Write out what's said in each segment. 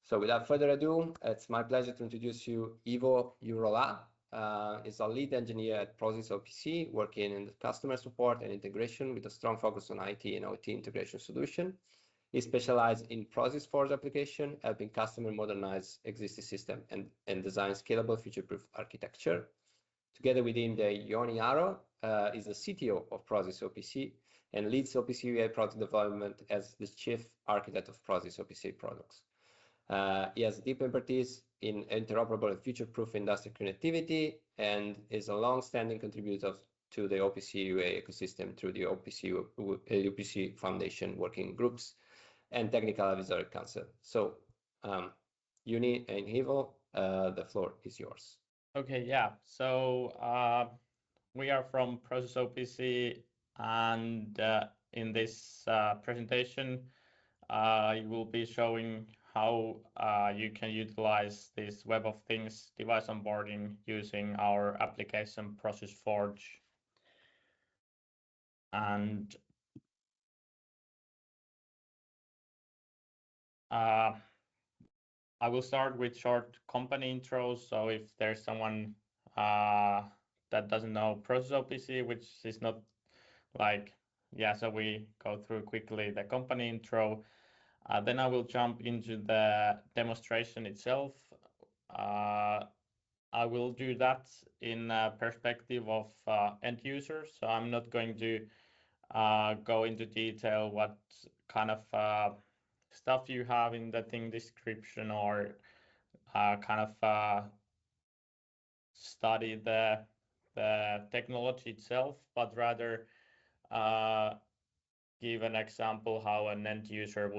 So without further ado, it's my pleasure to introduce you Iivo Yrjölä. Is a lead engineer at Prosys OPC, working in the customer support and integration with a strong focus on IT and OT integration solution. He specialized in Prosys Forge application, helping customer modernize existing system and design scalable future-proof architecture. Together with him, the Jouni is the CTO of Prosys OPC and leads OPC UA product development as the chief architect of Prosys OPC products. He has deep expertise in interoperable and future-proof industrial connectivity and is a long-standing contributor to the OPC UA ecosystem through the OPC Foundation working groups and Technical Advisory Council. So, Jouni and Iivo, the floor is yours. Okay, yeah. So we are from Prosys OPC, and in this presentation, I will be showing how you can utilize this Web of Things device onboarding using our application Prosys Forge. And I will start with short company intros. So if there's someone that doesn't know Prosys OPC, which is not like, yeah, so we go through quickly the company intro. Then I will jump into the demonstration itself. I will do that in a perspective of end users. So I'm not going to go into detail what kind of stuff you have in the thing description or kind of study the technology itself, but rather give an example how an end user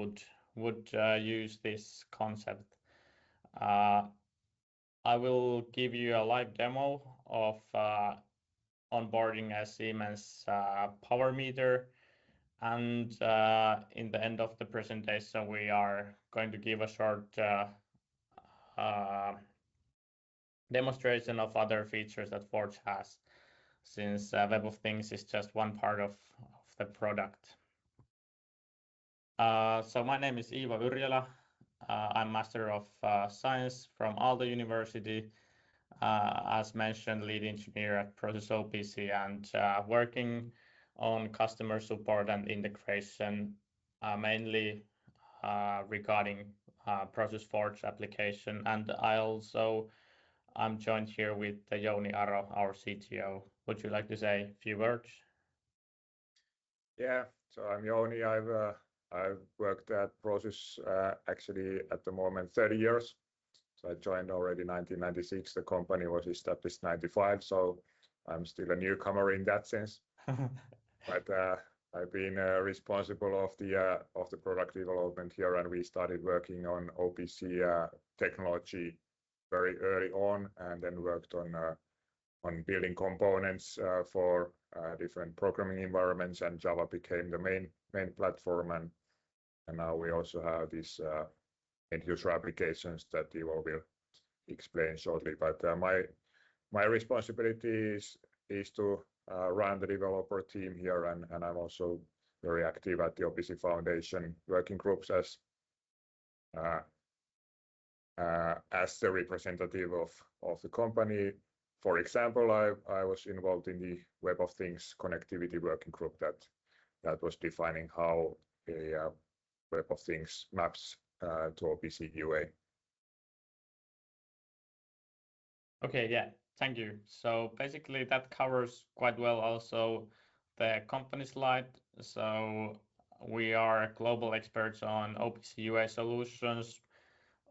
would use this concept. I will give you a live demo of onboarding a Siemens power meter, and in the end of the presentation we are going to give a short demonstration of other features that Forge has, since Web of Things is just one part of the product. So my name is Iivo Yrjölä. I'm Master of Science from Aalto University. As mentioned, lead engineer at Prosys OPC, and working on customer support and integration, mainly regarding Prosys Forge application. And I'm joined here with Jouni, our CTO. Would you like to say a few words? Yeah, so I'm Jouni. I've worked at Prosys actually at the moment 30 years. So I joined already 1996. The company was established 95, so I'm still a newcomer in that sense. But I've been responsible of the product development here, and we started working on OPC technology very early on, and then worked on building components for different programming environments, and Java became the main platform, and now we also have these end user applications that Iivo will explain shortly. But my responsibility is to run the developer team here, and I'm also very active at the OPC Foundation working groups as the representative of the company. For example, I was involved in the Web of Things connectivity working group that was defining how a Web of Things maps to OPC UA. Okay, yeah, thank you. So basically that covers quite well also the company slide. So we are global experts on OPC UA solutions,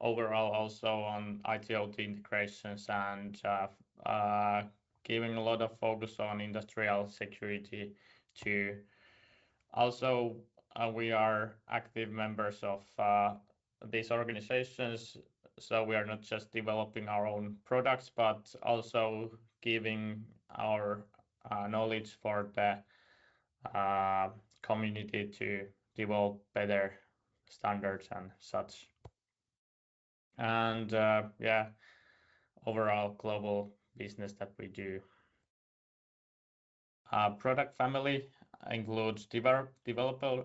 overall also on IT/OT integrations, and giving a lot of focus on industrial security too. Also, we are active members of these organizations, so we are not just developing our own products, but also giving our knowledge for the community to develop better standards and such. And yeah, overall global business that we do. Product family, includes developer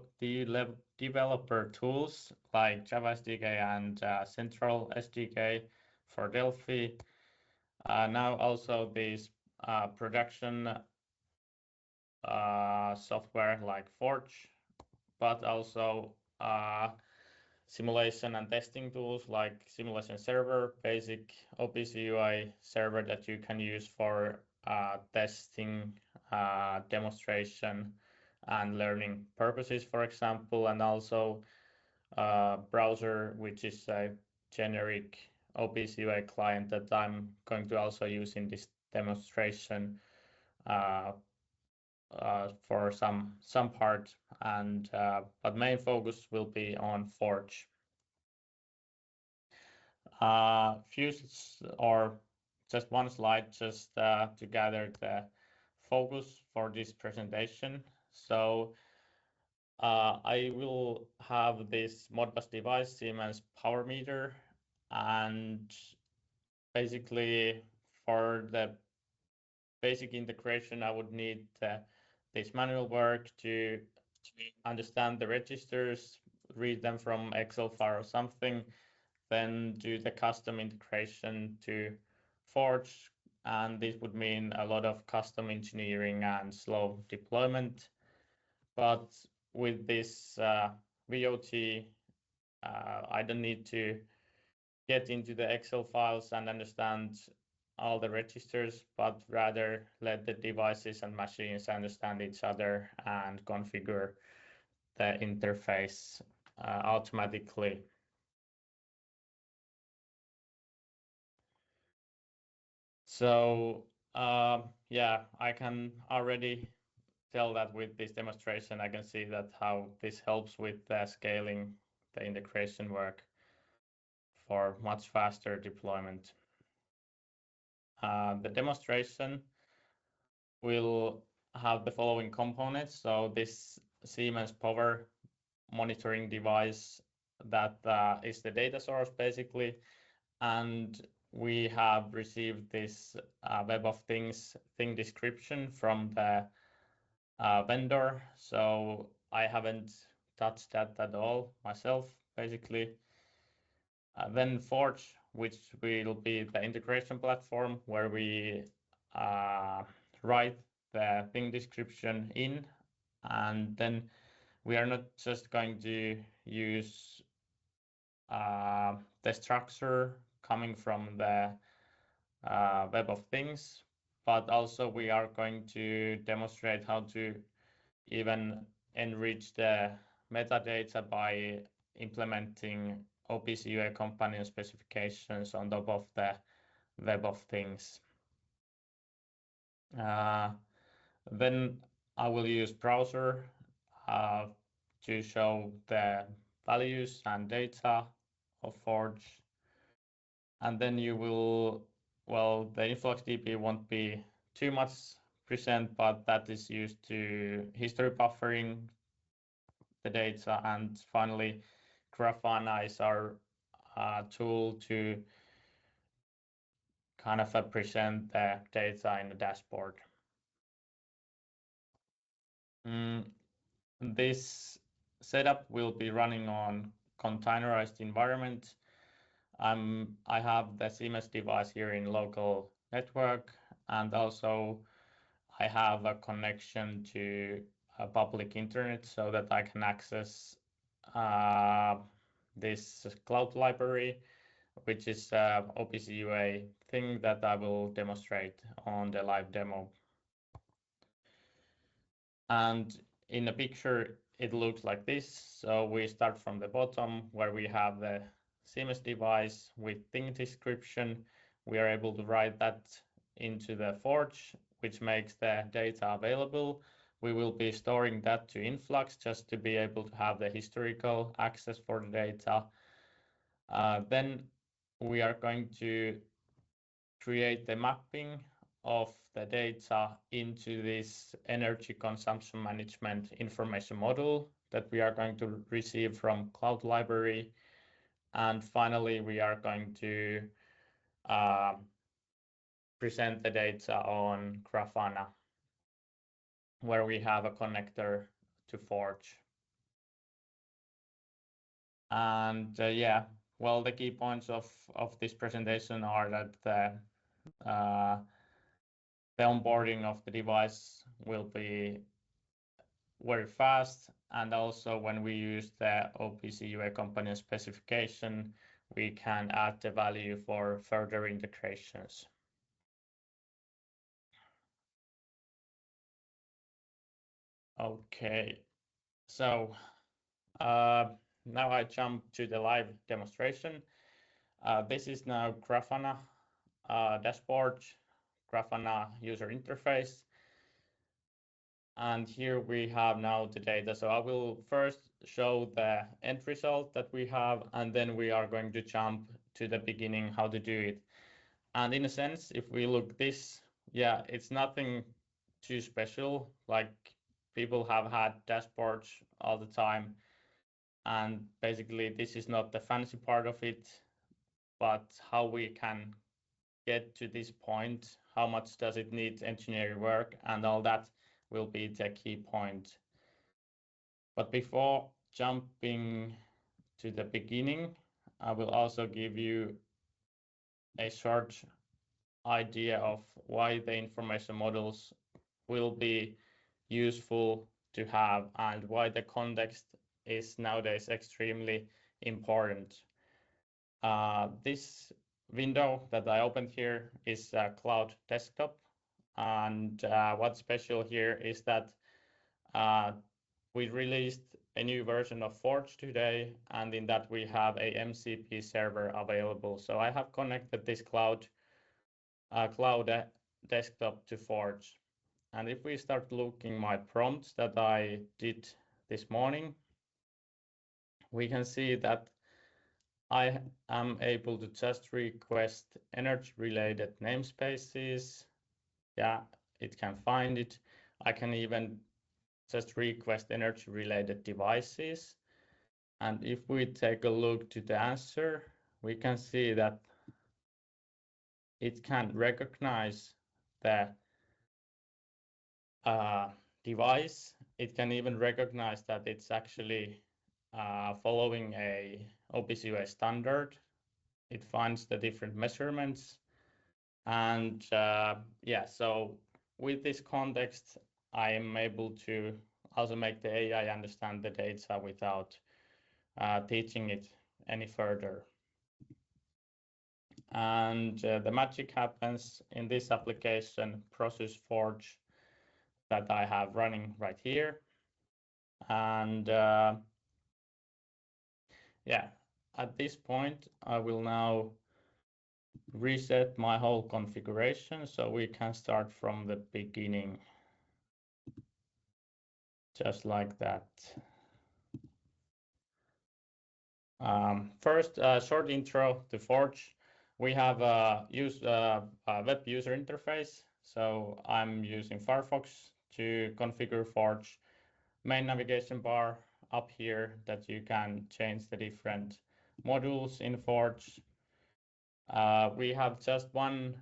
tools like Java SDK and Central SDK for Delphi. Now also these production software like Forge, but also simulation and testing tools like simulation server, basic OPC UI server that you can use for testing, demonstration, and learning purposes, for example, and also browser, which is a generic OPC UI client that I'm going to also use in this demonstration for some part, and but main focus will be on Forge. Or just one slide just to gather the focus for this presentation. So I will have this Modbus device, Siemens power meter, and basically for the basic integration I would need this manual work to understand the registers, read them from Excel file or something, then do the custom integration to Forge, and this would mean a lot of custom engineering and slow deployment. But with this WoT, I don't need to get into the Excel files and understand all the registers, but rather let the devices and machines understand each other and configure the interface automatically. So yeah, I can already tell that with this demonstration, I can see that how this helps with scaling the integration work for much faster deployment. The demonstration will have the following components. So this Siemens power monitoring device that is the data source basically, and we have received this Web of Things thing description from the vendor. So I haven't touched that at all myself, basically. Then Forge, which will be the integration platform where we write the thing description in, and then we are not just going to use the structure coming from the Web of Things, but also we are going to demonstrate how to even enrich the metadata by implementing OPC UA companion specifications on top of the Web of Things. Then I will use browser to show the values and data of Forge. And then you will, well, the InfluxDB won't be too much present, but that is used to history buffering the data. And finally, Grafana is our tool to kind of present the data in the dashboard. This setup will be running on containerized environment. I have the Siemens device here in local network, and also I have a connection to a public internet so that I can access this cloud library, which is OPC UA thing that I will demonstrate on the live demo. And in the picture, it looks like this. So we start from the bottom where we have the Siemens device with thing description. We are able to write that into the Forge, which makes the data available. We will be storing that to Influx just to be able to have the historical access for the data. Then we are going to create the mapping of the data into this energy consumption management information model that we are going to receive from Cloud Library. And finally, we are going to present the data on Grafana. where we have a connector to Forge. And yeah, well, the key points of this presentation are that the onboarding of the device will be very fast, and also when we use the OPC UA company specification, we can add the value for further integrations. Okay, so now I jump to the live demonstration. This is now Grafana dashboard, Grafana user interface. And here we have now the data. So I will first show the end result that we have, and then we are going to jump to the beginning, how to do it. And in a sense, if we look this, yeah, it's nothing too special. Like people have had dashboards all the time. And basically this is not the fancy part of it, but how we can get to this point, how much does it need engineering work, and all that will be the key point. But before jumping to the beginning, I will also give you a short idea of why the information models will be useful to have and why the context is nowadays extremely important. This window that I opened here is a cloud desktop, and what's special here is that we released a new version of Forge today, and in that we have a MCP server available. So I have connected this cloud desktop to Forge. And if we start looking my prompts that I did this morning, we can see that I am able to just request energy-related namespaces. Yeah, it can find it. I can even just request energy-related devices. And if we take a look to the answer, we can see that it can recognize the device. It can even recognize that it's actually following a OPC UA standard. It finds the different measurements. And yeah, so with this context, I am able to also make the AI understand the data without teaching it any further. And the magic happens in this application, Prosys Forge, that I have running right here. And yeah, at this point, I will now reset my whole configuration so we can start from the beginning. Just like that. First, short intro to Forge. We have a web user interface. So I'm using Firefox to configure Forge. Main navigation bar up here that you can change the different modules in Forge. We have just one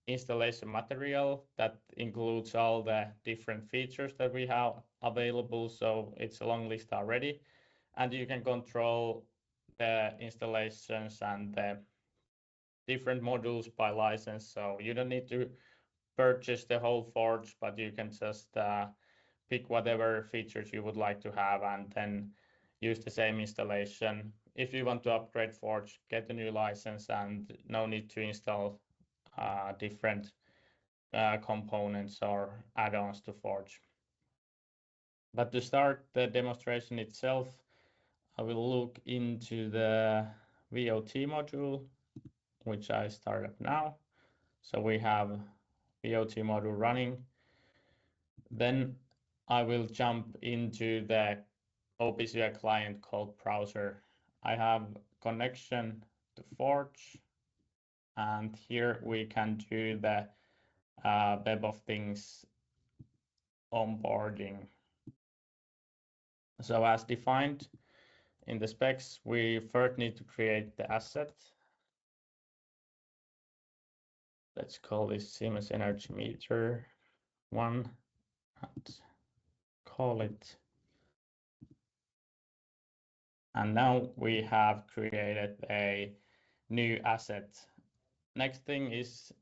installation material that includes all the different features that we have available. So it's a long list already. And you can control the installations and the different modules by license. So you don't need to purchase the whole Forge, but you can just pick whatever features you would like to have and then use the same installation. If you want to upgrade Forge, get a new license and no need to install different components or add-ons to Forge. But to start the demonstration itself, I will look into the WoT module, which I start up now. So we have WoT module running. Then I will jump into the OPC UA client called browser. I have connection to Forge, and here we can do the Web of Things onboarding. So as defined in the specs, we first need to create the asset. Let's call this Siemens Energy Meter 1. call it. And now we have created a new asset. Next thing is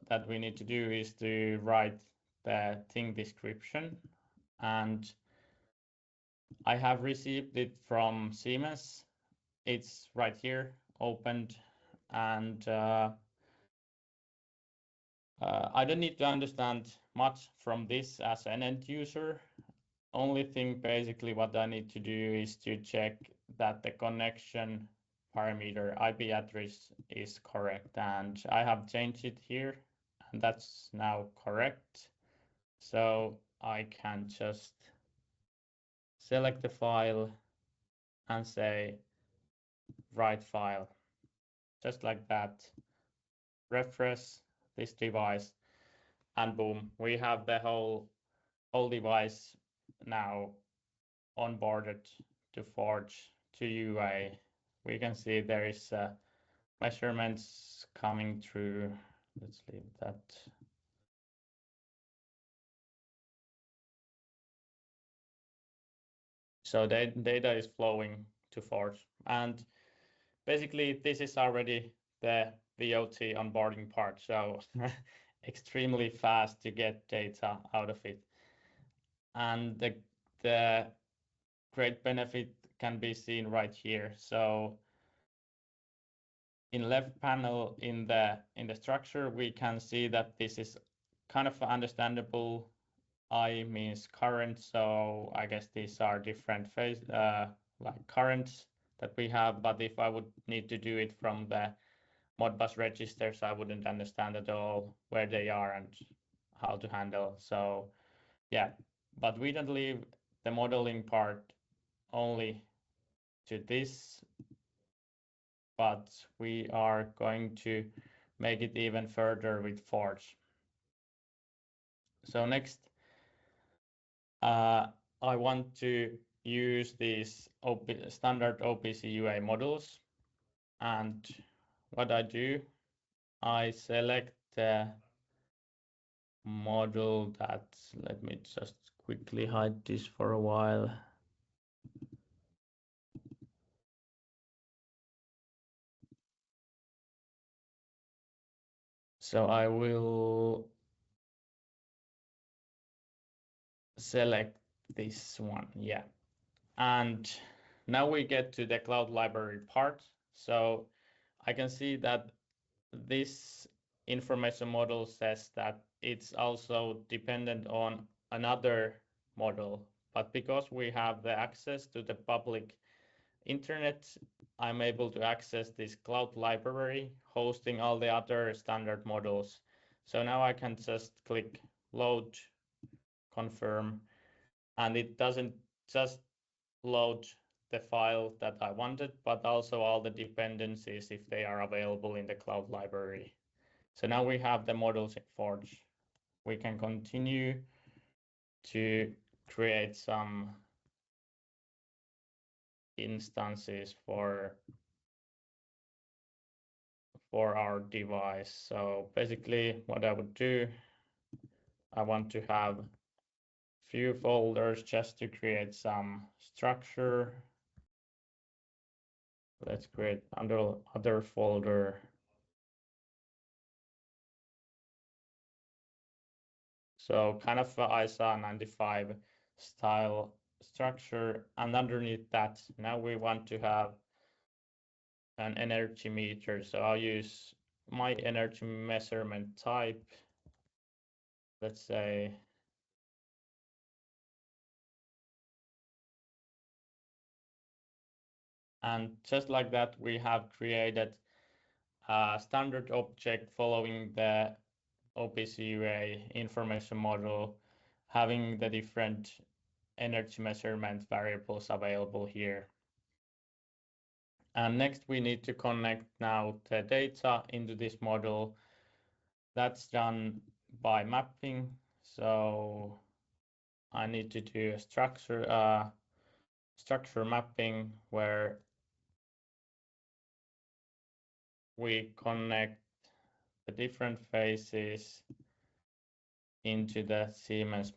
that we need to do is to write the thing description, and I have received it from Siemens. It's right here, opened, and I don't need to understand much from this as an end user. Only thing basically what I need to do is to check that the connection parameter IP address is correct, and I have changed it here, and that's now correct. So I can just select the file and say write file, just like that. Refresh this device, and boom, we have the whole device now onboarded to Forge to UA. We can see there is measurements coming through. Let's leave that. So the data is flowing to Forge, and basically this is already the WoT onboarding part, so extremely fast to get data out of it. And the great benefit can be seen right here. So in left panel in the structure, we can see that this is kind of understandable. I means current, so I guess these are different phase like currents that we have. But if I would need to do it from the Modbus registers, I wouldn't understand at all where they are and how to handle. So yeah, but we don't leave the modeling part only to this, but we are going to make it even further with Forge. So next, I want to use these standard OPC UA models, and what I do, I select the model that, let me just quickly hide this for a while. So I will select this one, yeah. And now we get to the cloud library part. So I can see that this information model says that it's also dependent on another model, but because we have the access to the public internet, I'm able to access this cloud library hosting all the other standard models. So now I can just click load, confirm, and it doesn't just load the file that I wanted, but also all the dependencies if they are available in the cloud library. So now we have the models in Forge. We can continue to create some instances for our device. So basically what I would do, I want to have few folders just to create some structure. Let's create under other folder. So kind of ISA 95 style structure, and underneath that, now we want to have an energy meter. So I'll use my energy measurement type. Let's say and just like that, we have created a standard object following the OPC UA information model, having the different energy measurement variables available here. And next we need to connect now the data into this model. That's done by mapping. So I need to do a structure mapping where we connect the different phases into the Siemens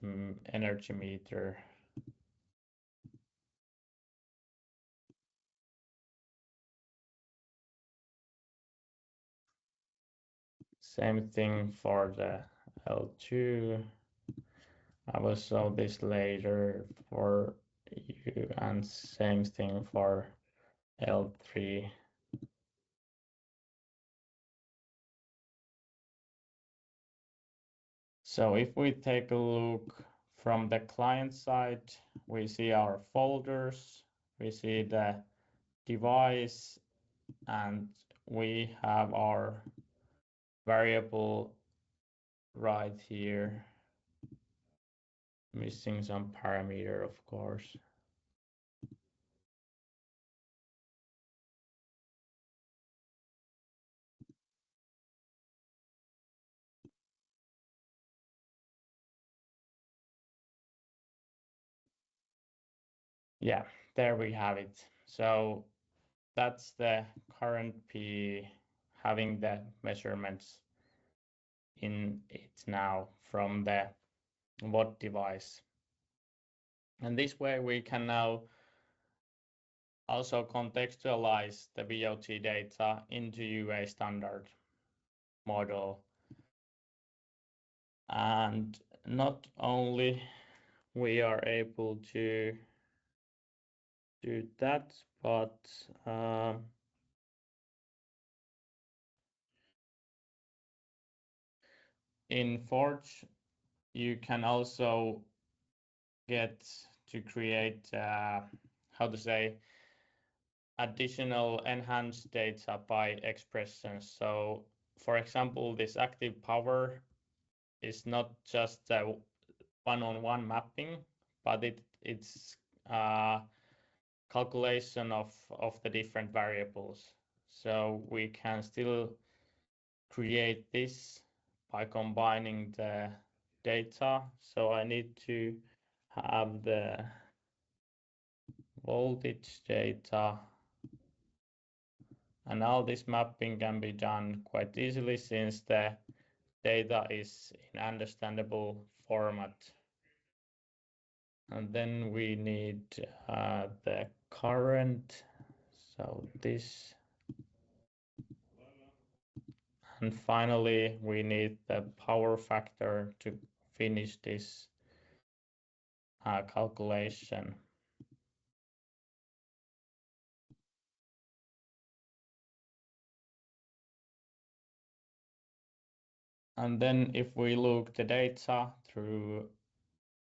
energy meter. Same thing for the L2. I will show this later for you, and same thing for L3. So if we take a look from the client side, we see our folders, we see the device, and we have our variable right here. Missing some parameter, of course. Yeah, there we have it. So that's the current P having the measurements in it now from the WoT device. And this way we can now also contextualize the WoT data into UA standard model. And not only we are able to do that, but in Forge, you can also get to create, how to say, additional enhanced data by expressions. So for example, this active power is not just a one-on-one mapping, but it's calculation of the different variables. So we can still create this by combining the data. So I need to have the voltage data, and now this mapping can be done quite easily since the data is in understandable format. And then we need the current, so this. And finally, we need the power factor to finish this calculation. And then if we look the data through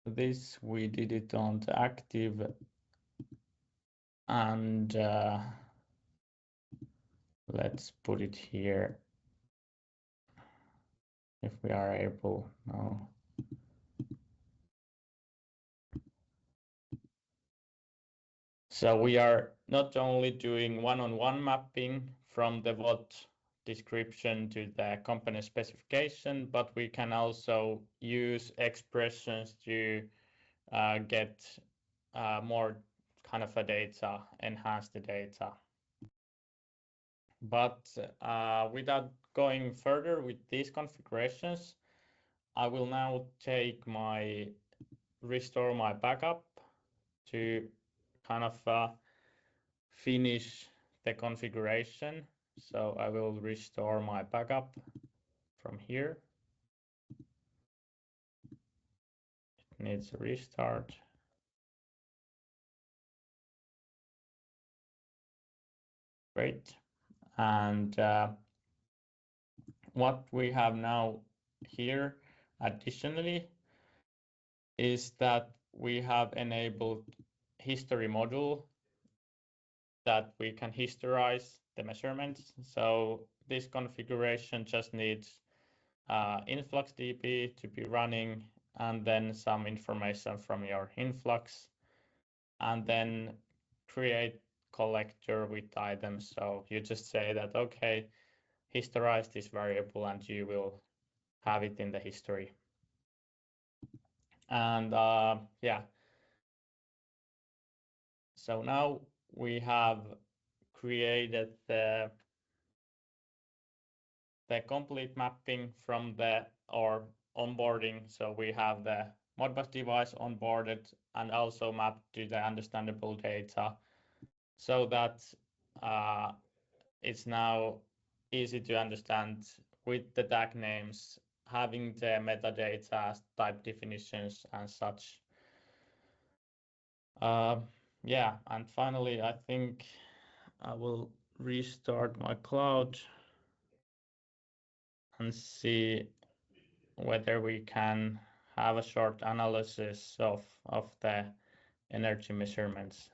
this, we did it on the active, and let's put it here if we are able. No. So we are not only doing one-on-one mapping from the WoT description to the component specification, but we can also use expressions to get more kind of a data, enhance the data. But without going further with these configurations, I will now take restore my backup to kind of finish the configuration. So I will restore my backup from here. It needs a restart. Great. And what we have now here additionally is that we have enabled history module that we can historize the measurements. So this configuration just needs InfluxDB to be running, and then some information from your influx, and then create collector with items. So you just say that, okay, historize this variable, and you will have it in the history. And yeah, so now we have created the complete mapping from our onboarding. So we have the Modbus device onboarded and also mapped to the understandable data, so that it's now easy to understand with the tag names, having the metadata, type definitions, and such. Yeah, and finally, I think I will restart my cloud and see whether we can have a short analysis of the energy measurements.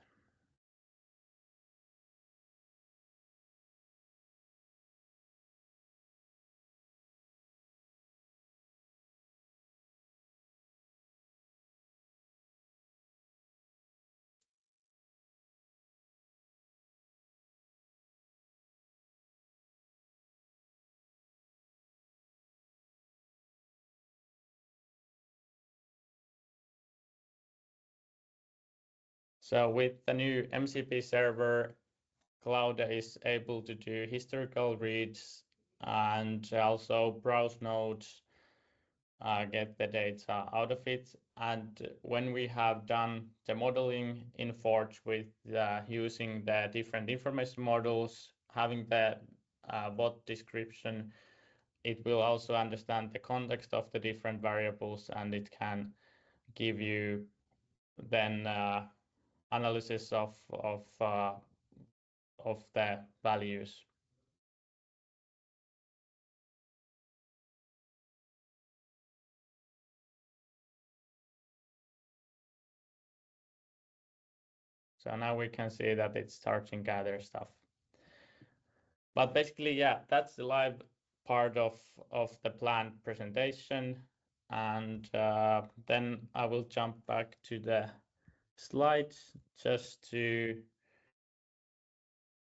So with the new MCP server, Cloud is able to do historical reads and also browse nodes, get the data out of it. And when we have done the modeling in Forge with using the different information models, having the WoT description, it will also understand the context of the different variables, and it can give you then analysis of the values. So now we can see that it's starting to gather stuff. But basically, yeah, that's the live part of the planned presentation. And then I will jump back to the slides just to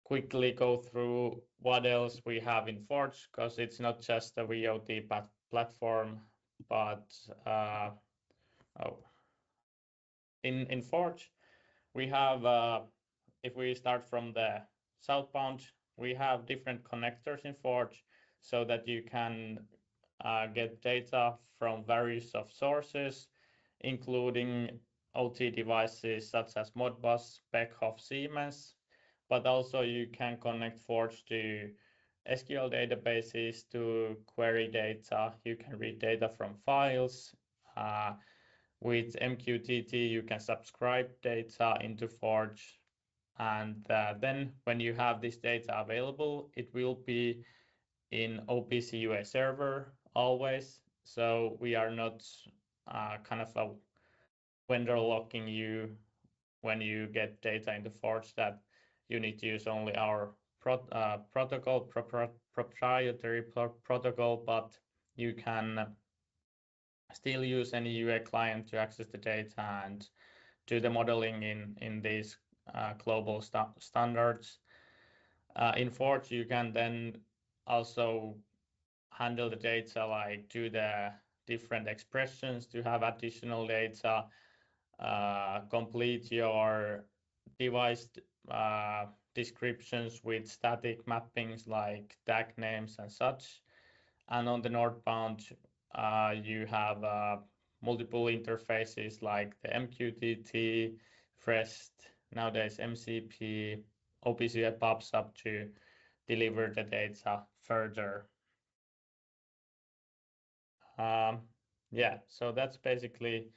quickly go through what else we have in Forge, because it's not just a WoT platform, but in Forge, we have, if we start from the southbound, we have different connectors in Forge so that you can get data from various of sources, including OT devices such as Modbus, Beckhoff, Siemens, but also you can connect Forge to SQL databases to query data. You can read data from files. With MQTT, you can subscribe data into Forge. And then when you have this data available, it will be in OPC UA server always. So we are not kind of a vendor locking you when you get data into Forge that you need to use only our proprietary protocol, but you can still use any UA client to access the data and do the modeling in these global standards. In Forge, you can then also handle the data, like do the different expressions to have additional data, complete your device descriptions with static mappings like tag names and such. And on the northbound, you have multiple interfaces like the MQTT, FREST, nowadays MCP, OPC pops up to deliver the data further. Yeah, so that's basically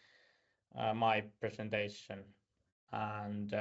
my presentation. And